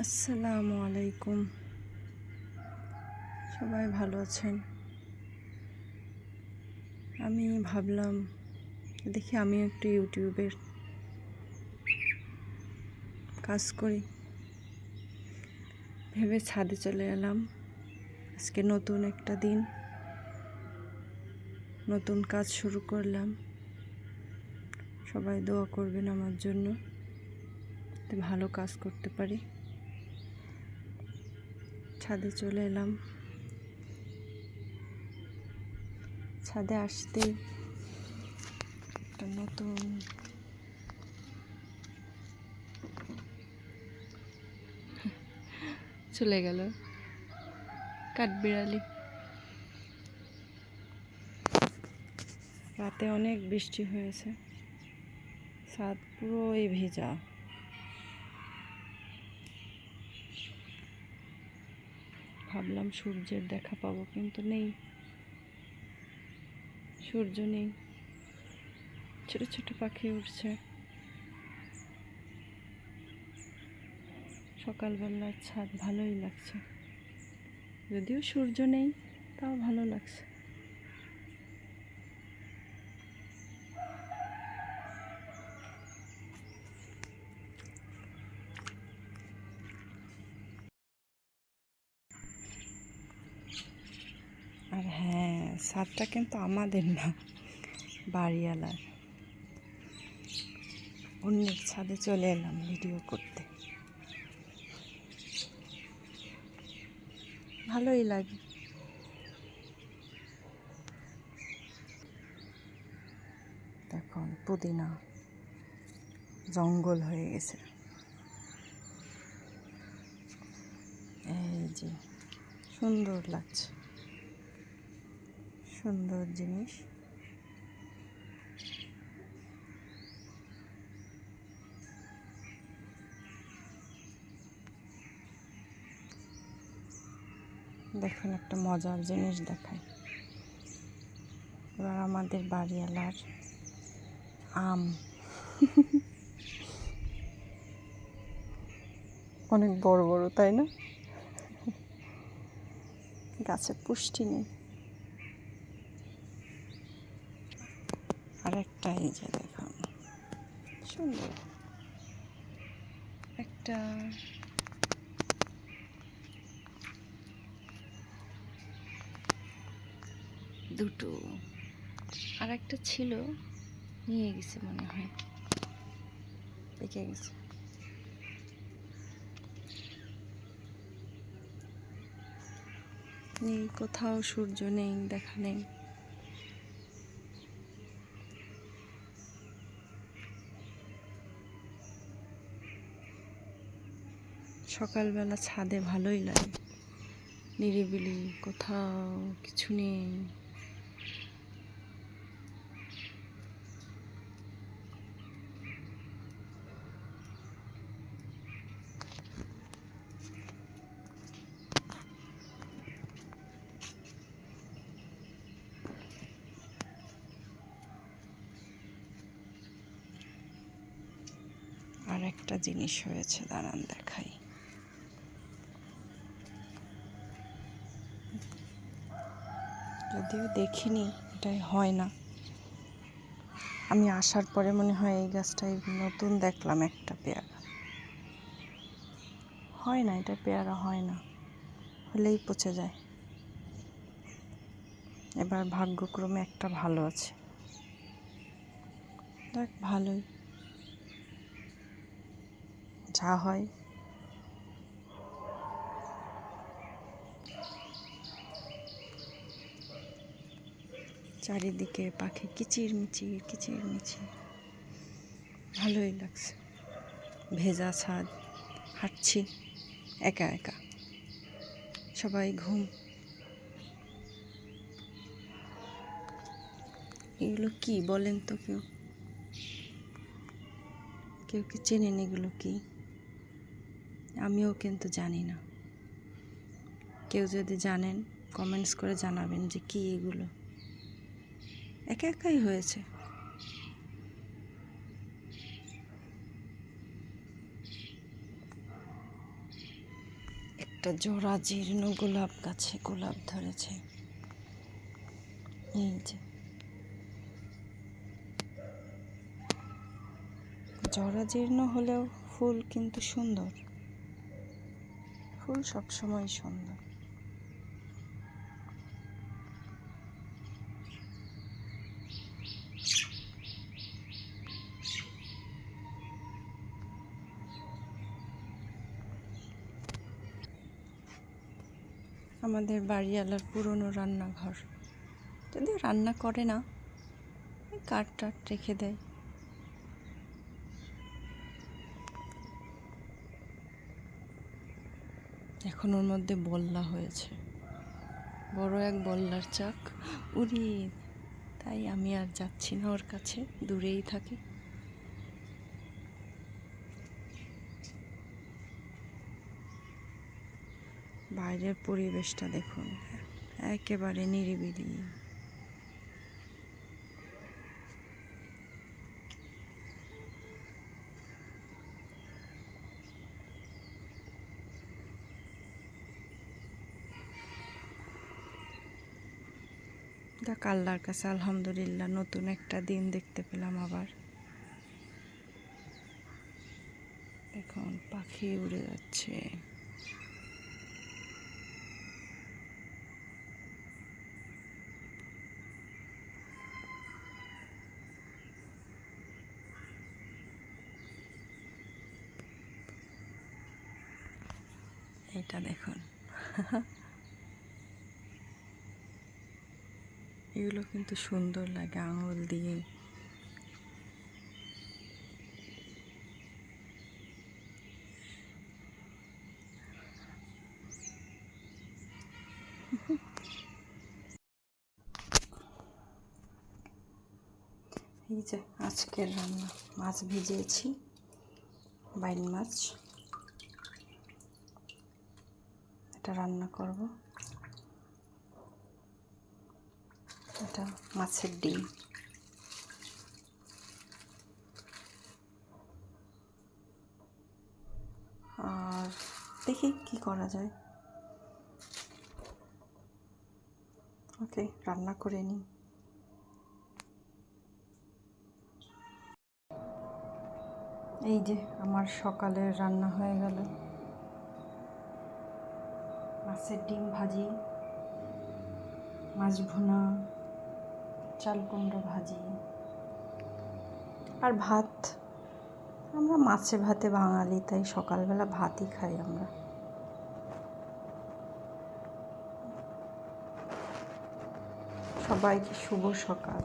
আসসালামু আলাইকুম। সবাই ভালো আছেন? আমি ভাবলাম দেখি আমি একটু ইউটিউবের কাজ করি ভেবে ছাদে চলে এলাম। আজকে নতুন একটা দিন, নতুন কাজ শুরু করলাম। সবাই দোয়া করবেন আমার জন্য, যাতে ভালো কাজ করতে পারি। ছাদে চলে এলাম। ছাদে আসতেই একটা নতুন চলে গেল কাঠবিড়ালি। রাতে অনেক বৃষ্টি হয়েছে, ছাদ পুরোই ভেজা। ভাবলাম সূর্যের দেখা পাবো, কিন্তু নেই, সূর্য নেই। ছোট ছোট পাখি উঠছে। সকালবেলার ছাদ ভালোই লাগছে, যদিও সূর্য নেই, তাও ভালো লাগছে। আর হ্যাঁ, ছাদটা কিন্তু আমাদের না, বাড়িওয়ালার। অন্যের ছাদে চলে এলাম ভিডিও করতে। ভালোই লাগে। দেখুন, পুদিনা জঙ্গল হয়ে গেছে। এই যে সুন্দর লাগছে, সুন্দর জিনিস। দেখুন, একটা মজার জিনিস দেখাই। এবার আমাদের বাড়িওয়ালার আম অনেক বড় বড়, তাই না? গাছে পুষ্টি নেই। আর একটা এই যে দেখুন, সুন্দর একটা দুটো, আর একটা ছিল, নিয়ে গেছে মনে হয়, পেকে গেছে। নেই কোথাও, সূর্য নেই, দেখা নেই। সকালবেলা ছাদে ভালোই লাগে, নিরিবিলি, কোথাও কিছু নেই। আর একটা জিনিস হয়েছে, দাঁড়ান দেখাই। যদিও দেখিনি, এটাই হয় না। আমি আসার পরে মনে হয় এই গাছটাই নতুন দেখলাম একটা পেয়ারা। হয় না, এটা পেয়ারা হয় না, হলেই পচে যায়। এবার ভাগ্যক্রমে একটা ভালো আছে। দেখ, ভালোই যা হয়। চারিদিকে পাখি কিচির মিচির কিচির মিচির, ভালোই লাগছে। ভেজা ছাদ, হাঁটছি একা একা, সবাই ঘুম। এগুলো কি বলেন তো? কেউ কেউ কি চেনেন এগুলো কি? আমিও কিন্তু জানি না। কেউ যদি জানেন, কমেন্টস করে জানাবেন যে কি এগুলো। একা একাই হয়েছে। একটা জোড়া জীর্ণ গোলাপ গাছে গোলাপ ধরেছে। এই যে জরা জীর্ণ হলেও ফুল কিন্তু সুন্দর, ফুল সবসময় সুন্দর। আমাদের বাড়িওয়ালার পুরনো রান্নাঘর, যদিও রান্না করে না, কাঠ টাট রেখে দেয়। এখন ওর মধ্যে বল্লা হয়েছে, বড় এক বল্লার চাক উড়িয়ে, তাই আমি আর যাচ্ছি না ওর কাছে, দূরেই থাকি। বাইরের পরিবেশটা দেখুন, একেবারে নিরিবিলি। দেখ, আল্লাহর কাছে আলহামদুলিল্লাহ, নতুন একটা দিন দেখতে পেলাম আবার। দেখুন পাখি উড়ে যাচ্ছে। এটা দেখুন এগুলো কিন্তু সুন্দর লাগে, আঙুল দিয়ে। এই যে আজকের রান্না, মাছ ভিজিয়েছি, বাইন মাছ, এটা রান্না করব। এটা মাছের ডিম, আর দেখি কি করা যায়। ওকে, রান্না করে নিই। এই যে আমার সকালের রান্না হয়ে গেল, মাছের ডিম ভাজি, মাছ ভুনা, চাল কুমড়ো ভাজি আর ভাত। আমরা মাছে ভাতে বাঙালি, তাই সকালবেলা ভাতই খাই আমরা। সবাইকে শুভ সকাল।